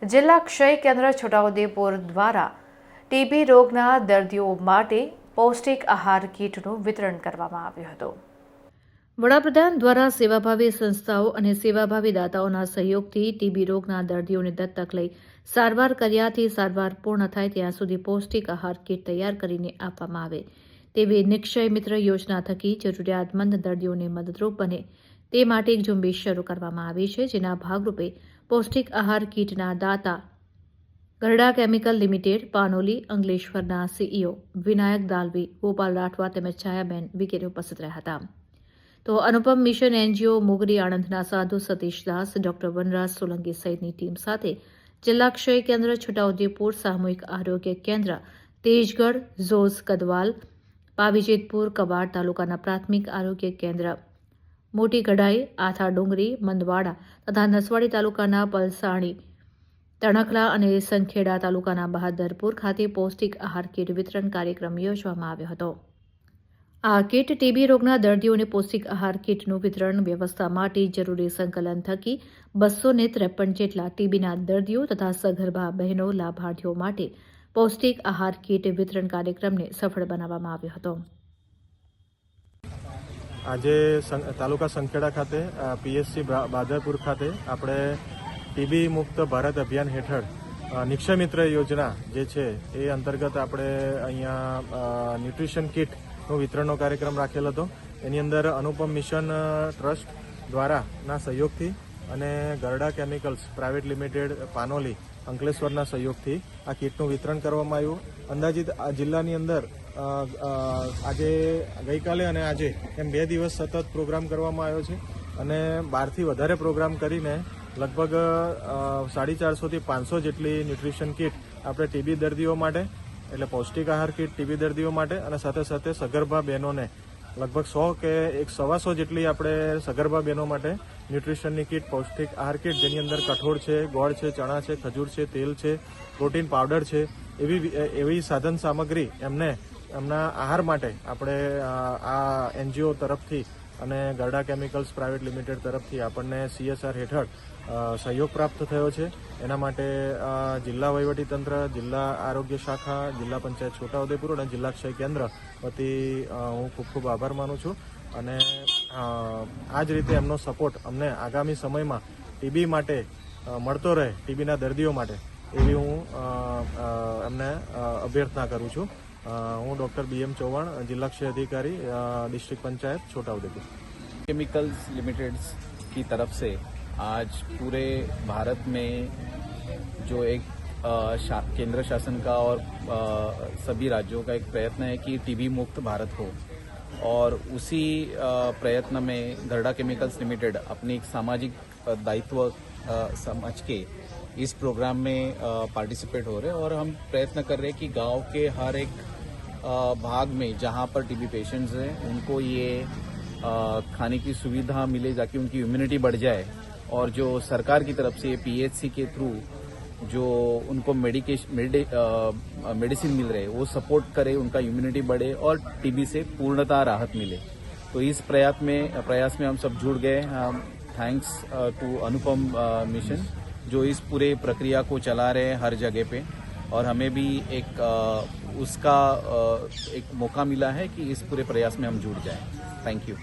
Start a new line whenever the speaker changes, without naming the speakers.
જિલ્લા ક્ષય કેન્દ્ર છોટાઉદેપુર દ્વારા ટીબી રોગના દર્દીઓ માટે પૌષ્ટિક આહાર કીટનું વિતરણ કરવામાં આવ્યું હતું। વડાપ્રધાન દ્વારા સેવાભાવી સંસ્થાઓ અને સેવાભાવી દાતાઓના સહયોગથી ટીબી રોગના દર્દીઓને દત્તક લઈ સારવાર કર્યાથી સારવાર પૂર્ણ થાય ત્યાં સુધી પૌષ્ટિક આહાર કીટ તૈયાર કરીને આપવામાં આવે તેવી નિક્ષય મિત્ર યોજના થકી જરૂરિયાતમંદ દર્દીઓને મદદરૂપ બને તે માટે એક ઝુંબેશ શરૂ કરવામાં આવી છે, જેના ભાગરૂપે પૌષ્ટિક આહાર કીટના દાતા ગરડા કેમિકલ લિમિટેડ, પાનોલી, અંકલેશ્વરના સીઈઓ વિનાયક દાલવી, ગોપાલ રાઠવા તેમજ છાયાબેન વગેરે ઉપસ્થિત રહ્યા હતા। તો અનુપમ મિશન એનજીઓ મોગરી આણંદના સાધુ સતીશ દાસ, ડોક્ટર વનરાજ સોલંકી સહિતની ટીમ સાથે જિલ્લા ક્ષય કેન્દ્ર છોટાઉદેપુર, સામૂહિક આરોગ્ય કેન્દ્ર તેજગઢ, ઝોઝ કદવાલ, પાવીજેતપુર, કવાડ તાલુકાના પ્રાથમિક આરોગ્ય કેન્દ્ર મોટી ગઢાઈ, આથા ડુંગરી, મંદવાડા તથા નસવાડી તાલુકાના પલસાણી, તણખલા અને સંખેડા તાલુકાના બહાદરપુર ખાતે પૌષ્ટિક આહાર કીટ વિતરણ કાર્યક્રમ યોજવામાં આવ્યો હતો। આ કીટ ટીબી રોગના દર્દીઓને પૌષ્ટિક આહાર કીટનું વિતરણ વ્યવસ્થા માટે જરૂરી સંકલન થકી 253 જેટલા ટીબીના દર્દીઓ તથા સગર્ભા બહેનો લાભાર્થીઓ માટે પૌષ્ટિક આહાર કીટ વિતરણ કાર્યક્રમને સફળ બનાવવામાં આવ્યો હતો।
આજે તાલુકા સંખેડા ખાતે પીએચસી બાદરપુર ખાતે આપણે ટીબી મુક્ત ભારત અભિયાન હેઠળ નિક્ષય મિત્ર યોજના જે છે એ અંતર્ગત આપણે અહીંયા ન્યુટ્રિશન કીટનું વિતરણનો કાર્યક્રમ રાખેલ હતો। એની અંદર અનુપમ મિશન ટ્રસ્ટ દ્વારાના સહયોગથી અને ગરડા કેમિકલ્સ પ્રાઇવેટ લિમિટેડ, પાનોલી, અંકલેશ્વરના સહયોગથી આ કીટનું વિતરણ કરવામાં આવ્યું। અંદાજિત આ જિલ્લાની અંદર આજે ગઈકાલે અને આજે એમ 2 દિવસ સતત પ્રોગ્રામ કરવામાં આવ્યો છે અને 12થી વધારે પ્રોગ્રામ કરીને લગભગ 450 થી 500 જેટલી ન્યુટ્રિશન કીટ આપણે ટીબી દર્દીઓ માટે, એટલે પૌષ્ટિક આહાર કીટ ટીબી દર્દીઓ માટે અને સાથે સાથે સગર્ભા બહેનોને લગભગ 100 કે 125 જેટલી આપણે સગર્ભા બહેનો માટે ન્યુટ્રિશનની કીટ, પૌષ્ટિક આહાર કીટ જેની અંદર કઠોળ છે, ગોળ છે, ચણા છે, ખજૂર છે, તેલ છે, પ્રોટીન પાવડર છે, એવી સાધન સામગ્રી એમના આહાર માટે આપણે આ એનજીઓ તરફથી અને ગરડા કેમિકલ્સ પ્રાઇવેટ લિમિટેડ તરફથી આપણને CSR હેઠળ સહયોગ પ્રાપ્ત થયો છે। એના માટે જિલ્લા વહીવટીતંત્ર, જિલ્લા આરોગ્ય શાખા, જિલ્લા પંચાયત છોટાઉદેપુર અને જિલ્લા ક્ષય કેન્દ્ર વતી હું ખૂબ ખૂબ આભાર માનું છું અને આ જ રીતે એમનો સપોર્ટ અમને આગામી સમયમાં ટીબી માટે મળતો રહે, ટીબીના દર્દીઓ માટે, એવી હું એમને અભ્યર્થના કરું છું। હું ડૉક્ટર BM चौहान, जिला क्षय अधिकारी, district panchayat Chhotaudepur.
Chemicals limited की तरफ से आज पूरे भारत में जो एक केंद्र शासन का और सभी राज्यों का एक प्रयत्न है कि टीबी मुक्त भारत हो, और उसी प्रयत्न में गरडा केमिकल्स लिमिटेड अपनी एक सामाजिक दायित्व समझ के इस प्रोग्राम में पार्टिसिपेट हो रहे हैं और हम प्रयत्न कर रहे हैं कि गांव के हर एक भाग में जहां पर टीबी पेशेंट्स हैं उनको ये खाने की सुविधा मिले ताकि उनकी इम्यूनिटी बढ़ जाए, और जो सरकार की तरफ से PHC के थ्रू जो उनको मेडिसिन मिल रहे वो सपोर्ट करे, उनका इम्यूनिटी बढ़े और टीबी से पूर्णतः राहत मिले। तो इस प्रयास में हम सब जुड़ गए। थैंक्स टू अनुपम मिशन जो इस पूरे प्रक्रिया को चला रहे हैं हर जगह पे, और हमें भी उसका एक मौका मिला है कि इस पूरे प्रयास में हम जुड़ जाएं। Thank you.